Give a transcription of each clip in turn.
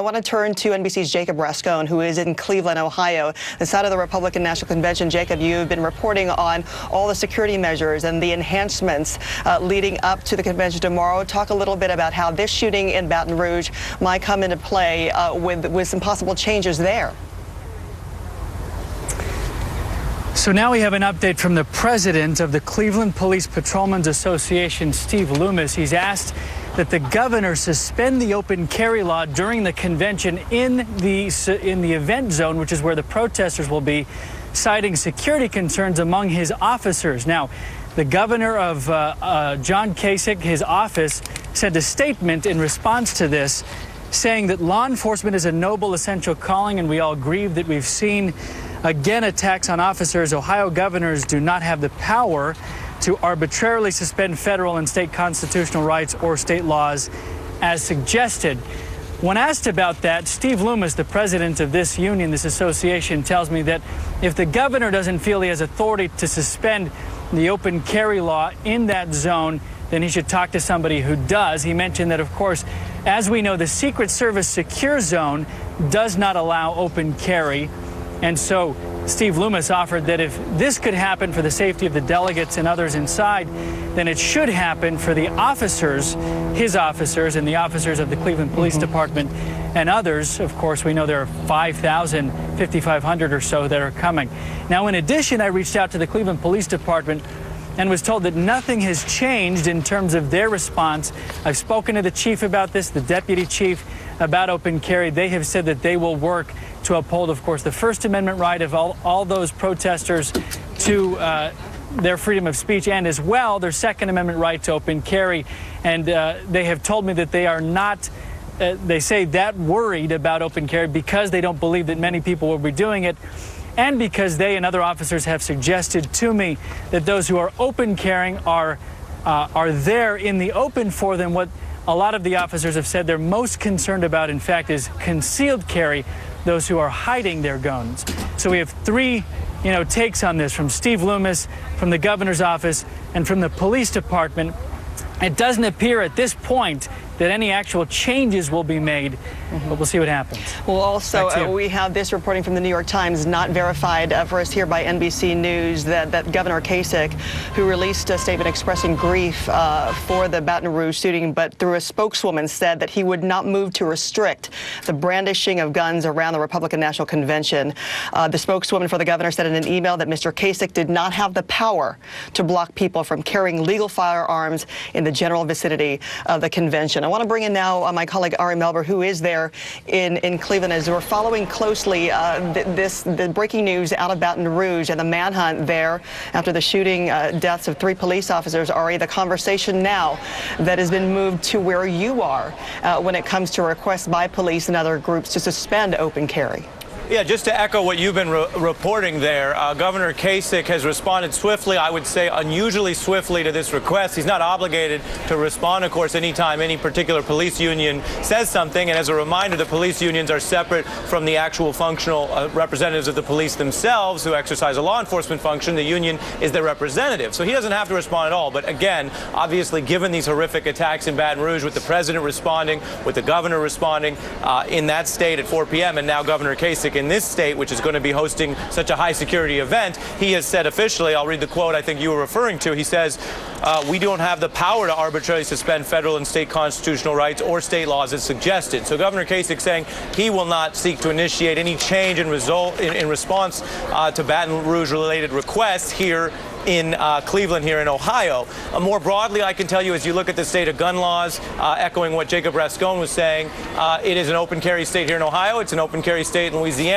I want to turn to NBC's Jacob Rascone, who is in Cleveland, Ohio, the site of the Republican National Convention. Jacob, you've been reporting on all the security measures and the enhancements leading up to the convention tomorrow. Talk a little bit about how this shooting in Baton Rouge might come into play with some possible changes there. So now we have an update from the president of the Cleveland Police Patrolmen's Association, Steve Loomis. He's asked that the governor suspend the open carry law during the convention in the event zone, which is where the protesters will be, citing security concerns among his officers. Now, the governor of John Kasich, his office, sent a statement in response to this, saying that law enforcement is a noble, essential calling, and we all grieve that we've seen again attacks on officers. Ohio governors do not have the power to arbitrarily suspend federal and state constitutional rights or state laws as suggested. When asked about that, Steve Loomis, the president of this union, this association, tells me that if the governor doesn't feel he has authority to suspend the open carry law in that zone, then he should talk to somebody who does. He mentioned that, of course, as we know, the Secret Service secure zone does not allow open carry. And so Steve Loomis offered that if this could happen for the safety of the delegates and others inside, then it should happen for the officers, his officers, and the officers of the Cleveland Police Department and others. Of course, we know there are 5,000, 5,500 or so that are coming. Now, in addition, I reached out to the Cleveland Police Department and was told that nothing has changed in terms of their response. I've spoken to the chief about this, the deputy chief, about open carry. They have said that they will work to uphold, of course, the First Amendment right of all those protesters to their freedom of speech, and as well their Second Amendment right to open carry. And they have told me that they are not, they say, that worried about open carry because they don't believe that many people will be doing it, and because they and other officers have suggested to me that those who are open carrying are there in the open for them. What a lot of the officers have said they're most concerned about, in fact, is concealed carry, those who are hiding their guns. So we have three, takes on this from Steve Loomis, from the governor's office, and from the police department. It doesn't appear at this point that any actual changes will be made, but we'll see what happens. Well, also, we have this reporting from the New York Times, not verified for us here by NBC News, that Governor Kasich, who released a statement expressing grief for the Baton Rouge shooting, but through a spokeswoman said that he would not move to restrict the brandishing of guns around the Republican National Convention. The spokeswoman for the governor said in an email that Mr. Kasich did not have the power to block people from carrying legal firearms in the general vicinity of the convention. I want to bring in now my colleague Ari Melber, who is there in Cleveland, as we're following closely the breaking news out of Baton Rouge and the manhunt there after the shooting deaths of 3 police officers. Ari, the conversation now that has been moved to where you are when it comes to requests by police and other groups to suspend open carry. Yeah, just to echo what you've been reporting there, Governor Kasich has responded swiftly, I would say unusually swiftly, to this request. He's not obligated to respond, of course, anytime any particular police union says something. And as a reminder, the police unions are separate from the actual functional representatives of the police themselves who exercise a law enforcement function. The union is their representative. So he doesn't have to respond at all. But again, obviously, given these horrific attacks in Baton Rouge, with the president responding, with the governor responding in that state at 4 p.m., and now Governor Kasich in this state, which is going to be hosting such a high security event, he has said officially, I'll read the quote I think you were referring to, he says, we don't have the power to arbitrarily suspend federal and state constitutional rights or state laws as suggested. So Governor Kasich saying he will not seek to initiate any change in response to Baton Rouge related requests here in Cleveland, here in Ohio. More broadly, I can tell you, as you look at the state of gun laws, echoing what Jacob Rascone was saying, it is an open carry state here in Ohio. It's an open carry state in Louisiana.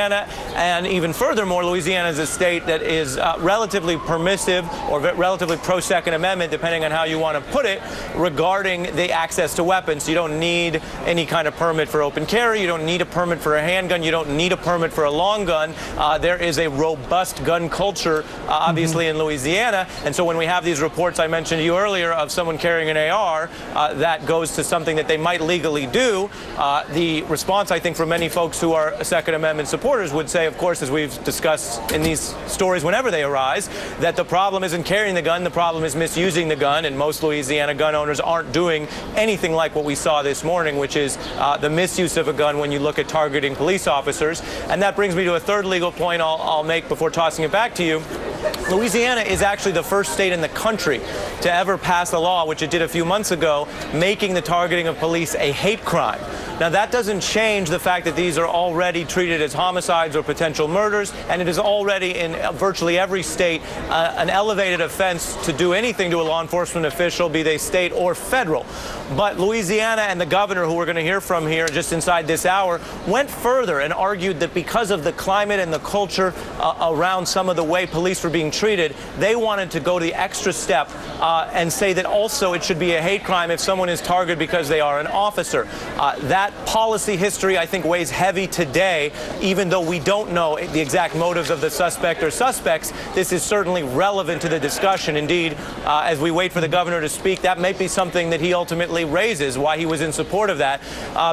And even furthermore, Louisiana is a state that is relatively permissive or relatively pro-Second Amendment, depending on how you want to put it, regarding the access to weapons. You don't need any kind of permit for open carry. You don't need a permit for a handgun. You don't need a permit for a long gun. There is a robust gun culture, obviously, in Louisiana. Louisiana. And so when we have these reports I mentioned to you earlier of someone carrying an AR, that goes to something that they might legally do. The response, I think, from many folks who are Second Amendment supporters would say, of course, as we've discussed in these stories whenever they arise, that the problem isn't carrying the gun, the problem is misusing the gun, and most Louisiana gun owners aren't doing anything like what we saw this morning, which is the misuse of a gun when you look at targeting police officers. And that brings me to a third legal point I'll make before tossing it back to you. Louisiana is actually the first state in the country to ever pass a law, which it did a few months ago, making the targeting of police a hate crime. Now, that doesn't change the fact that these are already treated as homicides or potential murders, and it is already in virtually every state an elevated offense to do anything to a law enforcement official, be they state or federal. But Louisiana and the governor, who we're going to hear from here just inside this hour, went further and argued that because of the climate and the culture around some of the way police were being treated, they wanted to go the extra step and say that also it should be a hate crime if someone is targeted because they are an officer. That policy history, I think, weighs heavy today. Even though we don't know the exact motives of the suspect or suspects, this is certainly relevant to the discussion. Indeed, as we wait for the governor to speak, that may be something that he ultimately raises, why he was in support of that,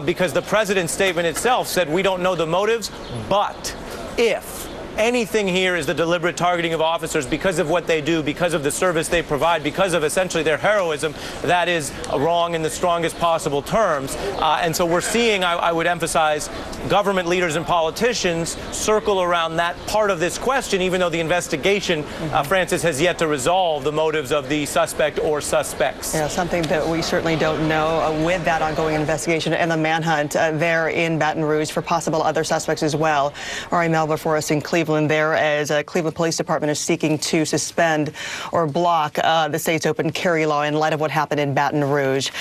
because the president's statement itself said we don't know the motives, but if anything here is the deliberate targeting of officers because of what they do, because of the service they provide, because of essentially their heroism, that is wrong in the strongest possible terms. And so we're seeing, I would emphasize, government leaders and politicians circle around that part of this question, even though the investigation, Francis, has yet to resolve the motives of the suspect or suspects. Yeah, something that we certainly don't know with that ongoing investigation and the manhunt there in Baton Rouge for possible other suspects as well. Ari Melba for us in Cleveland there, as Cleveland Police Department is seeking to suspend or block the state's open carry law in light of what happened in Baton Rouge.